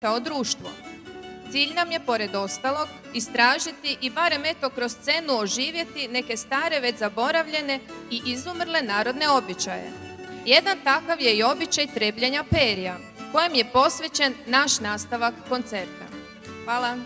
kao društvo. Cilj nam je, pored ostalog, istražiti i barem eto kroz scenu oživjeti neke stare, već zaboravljene i izumrle narodne običaje. Jedan takav je i običaj trebljenja perja, kojem je posvećen naš nastavak koncerta. Hvala.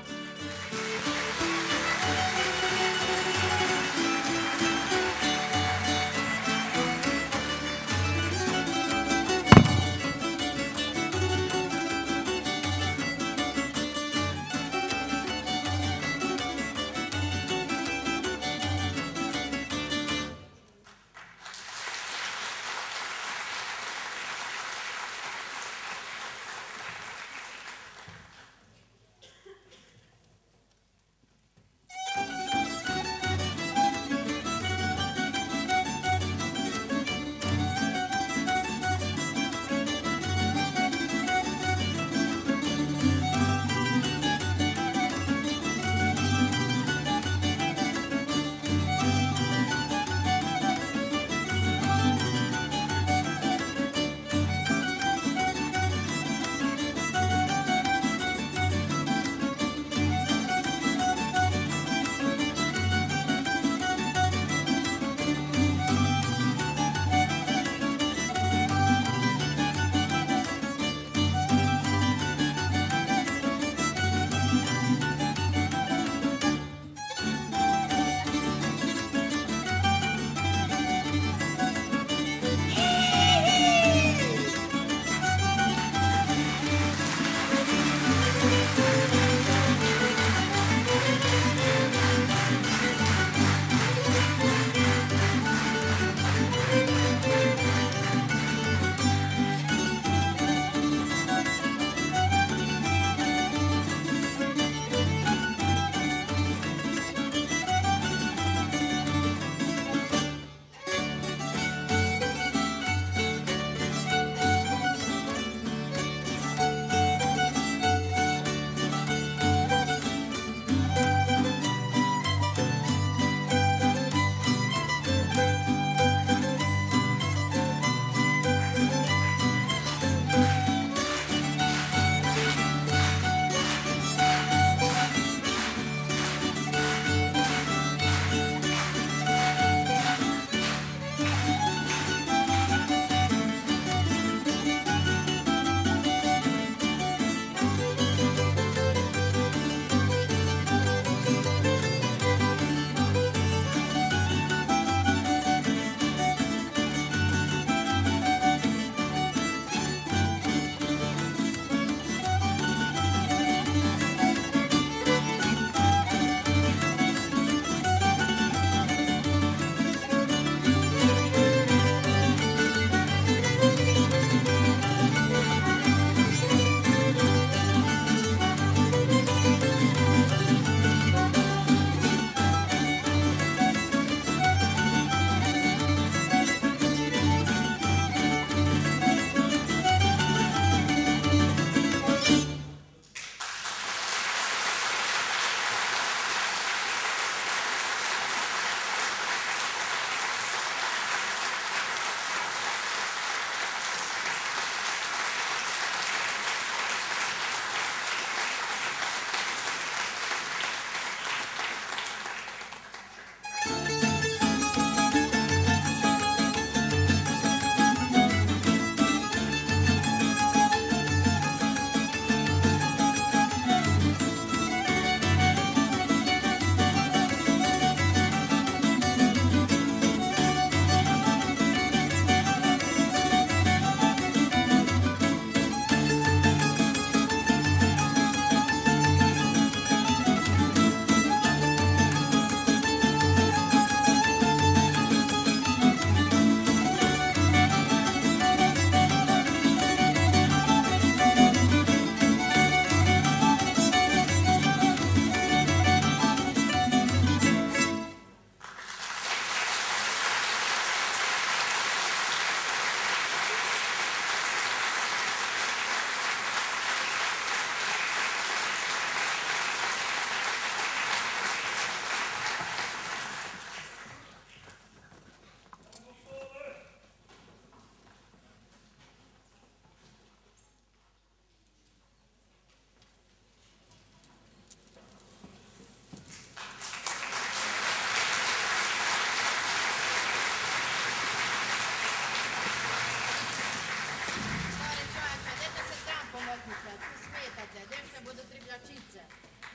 smetate, dešne budu tribljačice.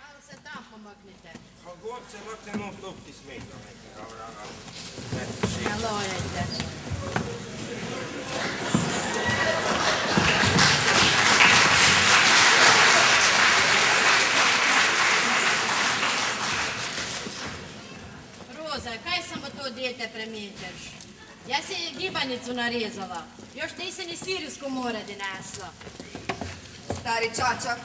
Malo se tam pomaknite. Pa god se vrte non stop ti smeta nekega vraga. Jalojajte. Roza, kaj samo to dijete premetaš? Ja si gibanicu narezala. Još nisi ni Sirijsko more dinesla. Stari čačak,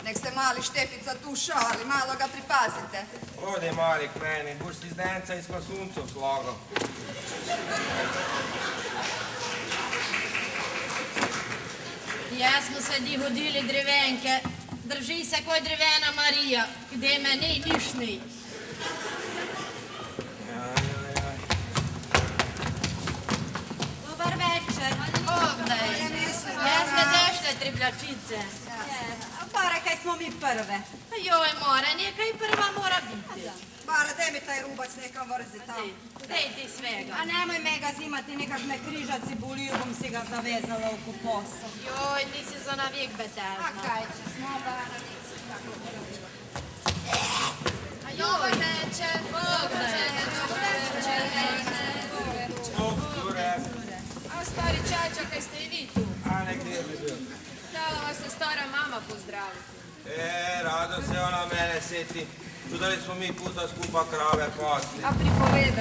nek se mali Štefica tu šali, malo ga pripazite. Ode mali k meni, boš si zdenca iz suncov slagal. Ja smo se di hodili drevenke. Drži se koj drevena Marija, gde me ni niš ni. Dobar večer. Ogdaj. Jeste dešle tribljačice. Bare, kaj smo mi prve. Joj, mora, nekaj prva mora biti. Bare, daj mi taj rubac nekam vrzi tam. Dej ti svega. A nemoj me ga zimati, nekak me križaci buliju, bom si ga zavezala oko posa. Joj, ti si za navijek betežna. A kaj će, smo bara, nisi tako zgodila. Dobar večer. Dobre. A stari čača, kaj ste i vi tu? A ne, gdje bi bil? Htjela vas se stara mama pozdraviti. Rado se ona mene seti. Tudali smo mi puta skupa krave pasli. A pripovedala mi je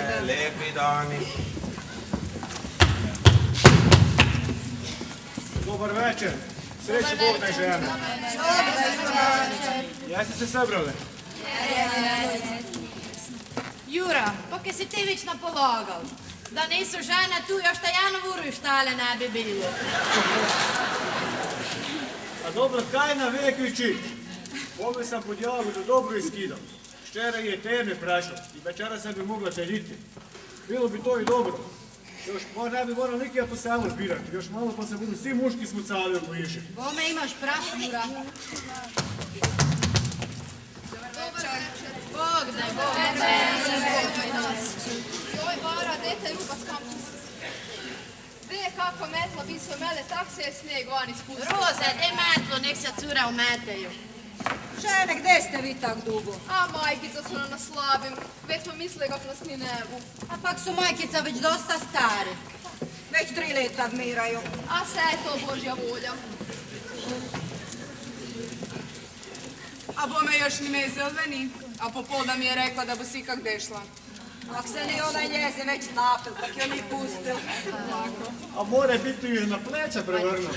da... Lepi dani. Dobar večer. Sreći Bog da žena. Jeste se sabrali? Jura, pa kaj si ti već napolagal? Da nisu žene tu, još ta Janovu štale ne bi bilo. A dobro, kaj na Vekići? Ove sam pod jagodu dobro iskidao. Ščera je teme prašao i večera sam bi mogla teljiti. Bilo bi to i dobro. Još ne bi morao nikija po samo zbirati. Još malo pa se budu svi muški smucali u miši. Bome imaš prah, Jura. Bog daj, Bog daj. Joj, Bara, dete rubac kam tu. Gde kako metlo bi se mele, tak se je snijeg van ispustio. Roze, de metlo, nek se cure umeteju. Žene, gde ste vi tak dugo? A majkica su nam slabim, već smo mislili kako nas ni nebu. A pak su majkica već dosta stari. Već 3 leta miraju. A sve je to Božja volja. A bome još ni me zelveni, a popolda mi je rekla da bo si kak dešla. Ak se ni onaj njeze već napil, tak je ni pustil. A more biti ju na pleća prevrnuo.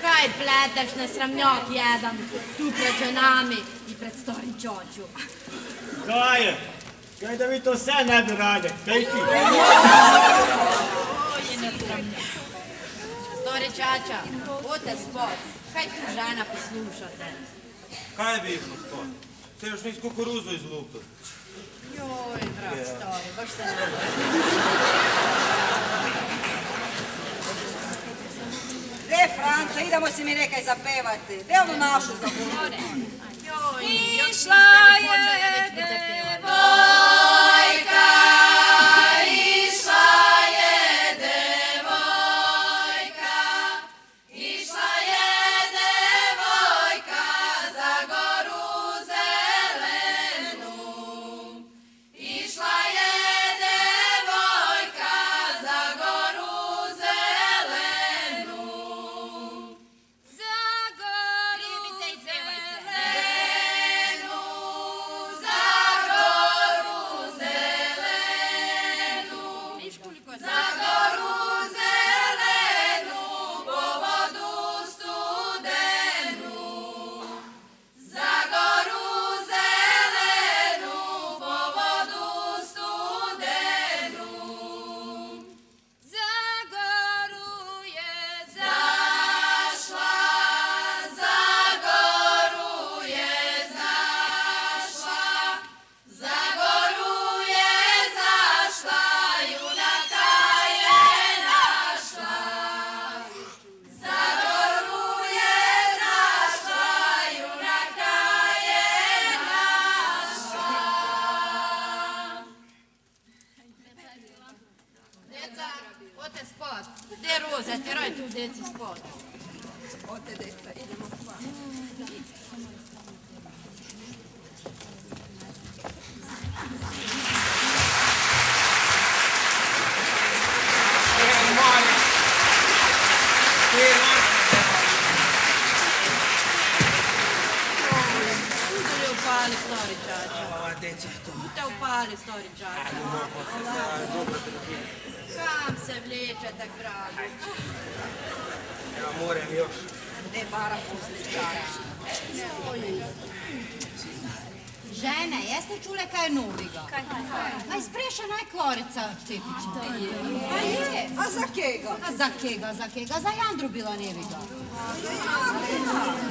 Kaj pleteš, nesramnjak jedan, tu pred nami i pred starim čoču. Kaj je? Kaj da vi to sve ne bi rade? Kaj ti? Oj, nesramnjak. Stari čača, ode spod, kaj tu žena poslušate? Kaj bi išlo spod? Se još nis kukuruzu izlupil. Joj, brat stari, baš se ne. Gde, Franca, idemo si mi nekaj zapevati. Gde onu našu zabudu? Joj, Išla je devojka, išla je devojka, išla je devojka za goru zelenu. Išla je devojka za goru zelenu. Za goru zelenu, za goru Ote, deca, idemo spavati. Udali upali, stari čača. Ova deca, to. Te upali, stari čača. Kam se vleče tak drago? Ja moram još. Ne bara pusti čara. Žene, jeste čule kaj je noviga? Ma izprešena je Klorica Čepića. A je? A za kega? A za kega? Za Jandru bila neviga.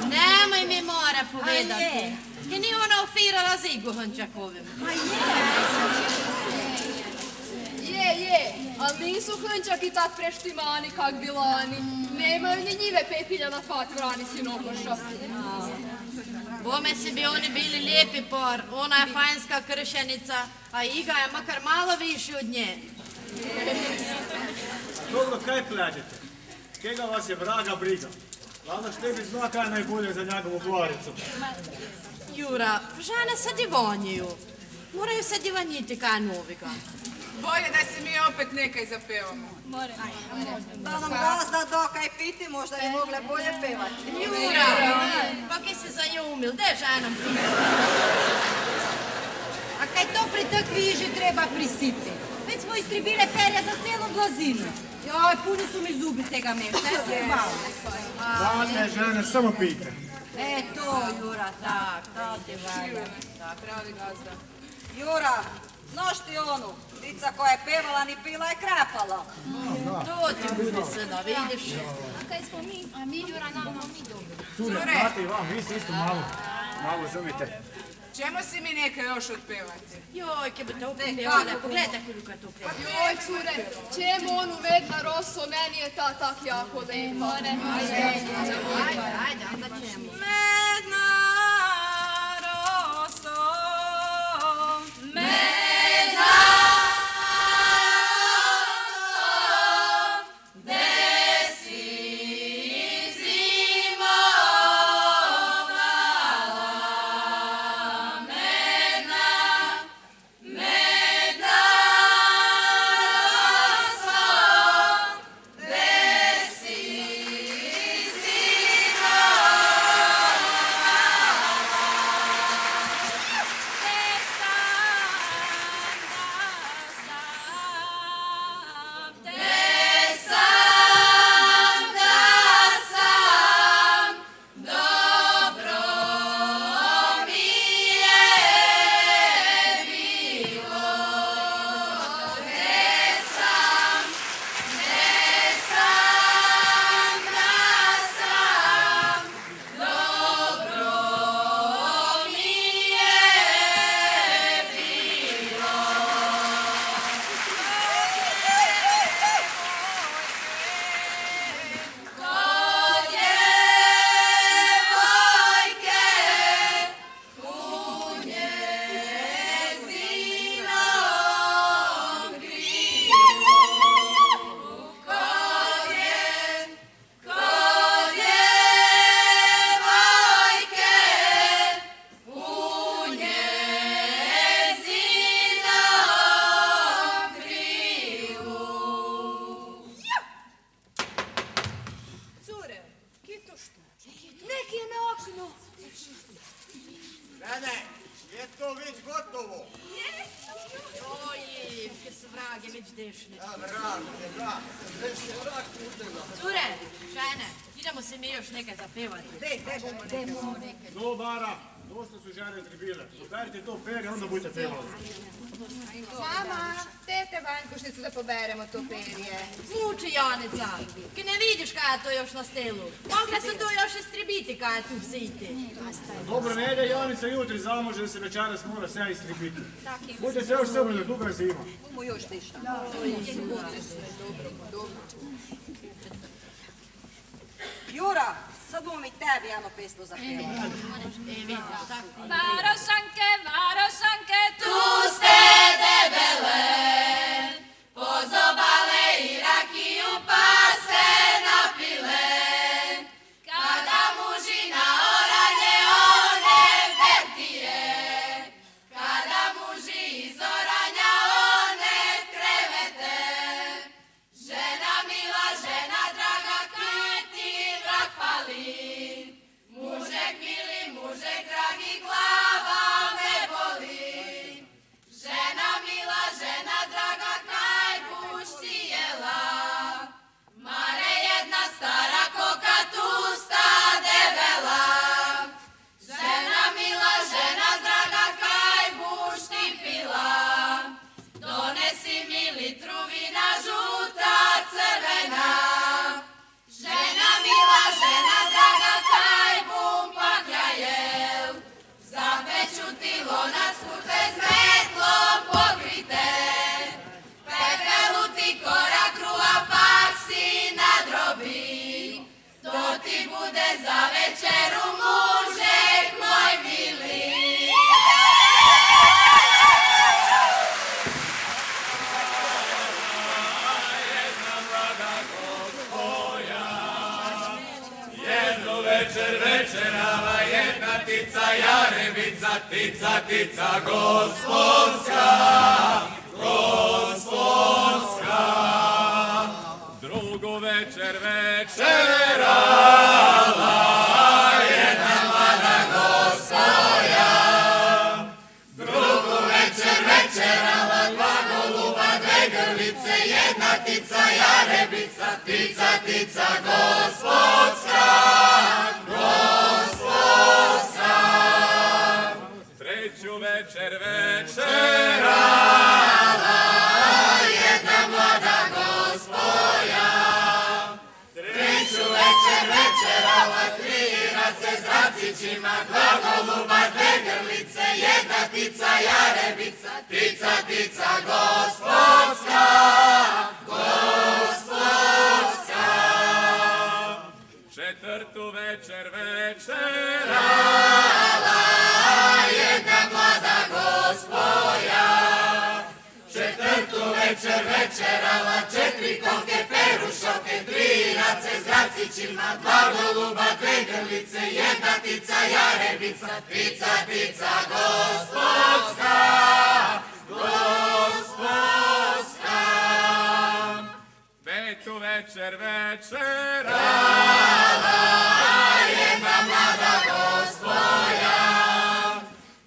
Nemoj mi mora povedati. Ki ni ona ofirala z Igo Hrnčakovim. Je, ali nisu Hrnčaki tak preštimani kak bilani. Nemaju ni njive pepilja na fat vrani sinokoša. Bome si bi oni bili lijepi por, ona je fajnska kršenica, a Iga je makar malo viši od nje. Dobro, kaj plaćete? Kega vas je vraga briga? Vlada Štebić zna kaj je najbolje za njegovu Klaricu. Jura, žene se divanjuju. Moraju se divanjiti kaj noviga. Bolje da se mi opet nekaj zapevamo. Da nam gazda da kaj piti, možda bi mogle bolje pevati. Jura, pa ki si zajumil, de ženom pije. A kaj to pri takvi iži treba prisiti? Već smo istribile perja za celo blazinu. Joj, puni su mi zubi tega mešta, ja se bavim. Dane žene, samo pijte. E to, Jura, tak, to ti valja. Pravi gazda. Jura, znaš ti onu? Dica koja je pevala ni pila je krapala. To ti bude sada, vidiš. A mi, Jura, nama, mi dobro. Cure, znate i vam, vi se isto malo zumite. Čemo si mi nekaj još otpevati? Joj, ke bi te upjevale, pogledaj koliko je to pjeva. Joj, cure, čemu onu vedna roso, meni je ta tak jako lepa. Ajde, onda ćemo. Medna roso, Žene, je to već gotovo? Oj, ke su vrage već dešli. Da. Cure, žene, idemo se mi još nekaj zapevati. No, Bara, dosta su žene tribile. Poberite to perje, onda budete pevali. Mama, tete Vanjkošnicu da poberemo to perje. Zvuči, Janica, ki ne vidiš kaj je to još na stelu. Mogle su to još istribiti kaj je tu siti. Dobro, ne ide Janica jutri zamože da se večeras mora sve istribiti. Budete se još srbili, duga je zima. Mu još ništa. Jura, sad bomo mi tebi jedno pesmu zapjevati. Varošanke, tu ste debele, pozobale i rakiju pa se napile. ti bude za večeru, mužek moj mili. Jednu večer večerava jedna tica Jarebica, tica gospodska, gospodska. Drugu večer večerala jedna mlada gospoja. Drugu večer večerala dva goluba, dve grlice, jedna tica Jarebica, tica gospodska, gospodska. Treću večer večerala jedna mlada gospoja. Treću večer večerala tri race s racićima, dva goluba, dve grlice, jedna tica Jarebica, tica gospodska, gospodska. Četvrtu večer večerala jedna mlada gospoja. Četvrtu večer večerala četiri koke perušoke, tri race s racićima, dva goluba, dve grlice, jedna tica Jarebica, tica gospodska, gospodska. Petu večer večerala jedna mlada gospoja.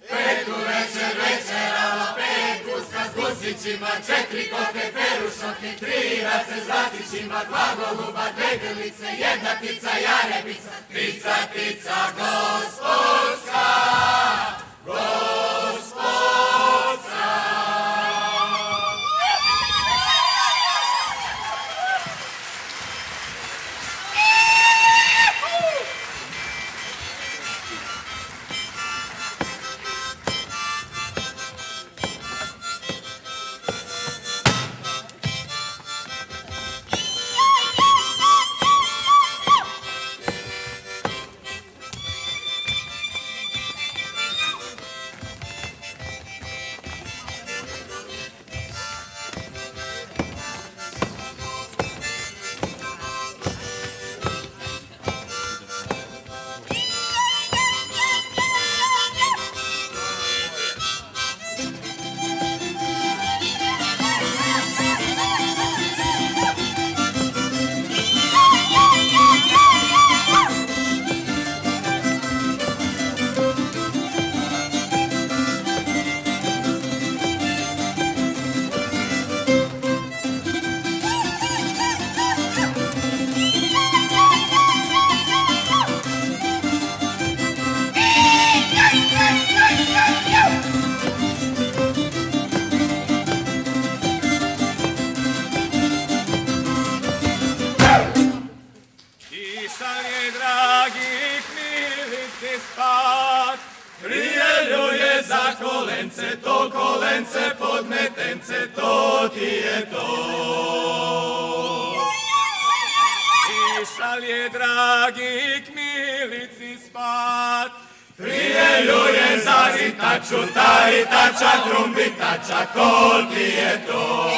Petu večer večerala pet guska s gusićima, četiri koke perušoke, tri race s racićima, dva goluba, dve grlice, jedna tica Jarebica, tica gospodska, gospodska. To kolence, podmetence, to ti je to. Išal je dragi k milici spat, prije ljuje zaritaču, taritača, trumbitača, to ti je to.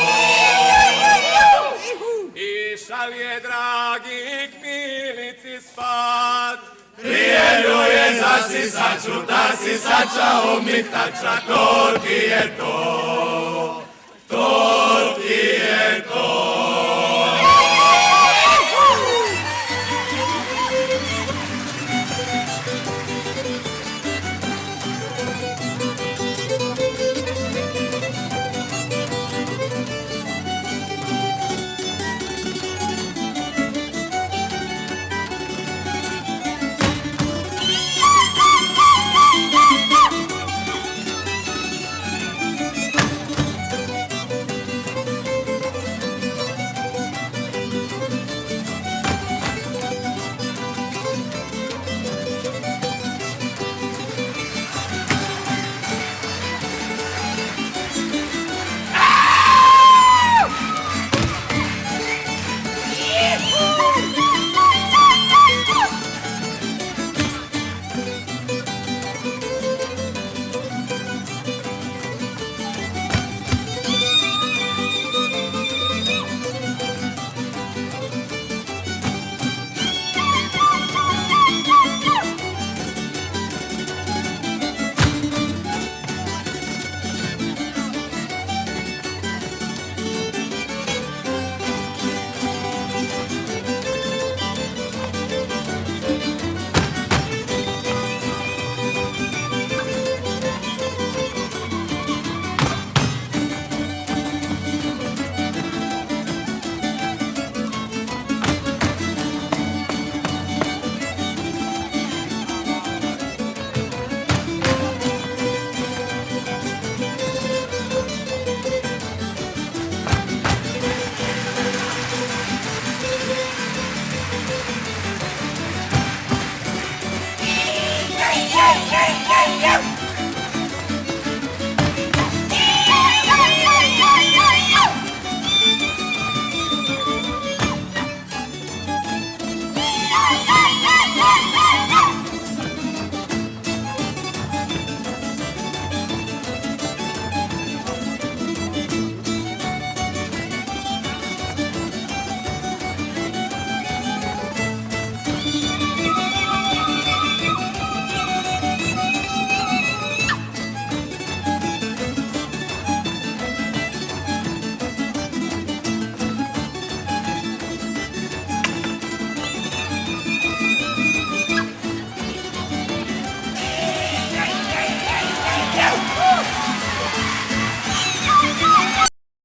Išal je dragi k milici spat, prije ljuje zasisaču, tasisača, umitača, to ti je to, to ti je to. je, je, je.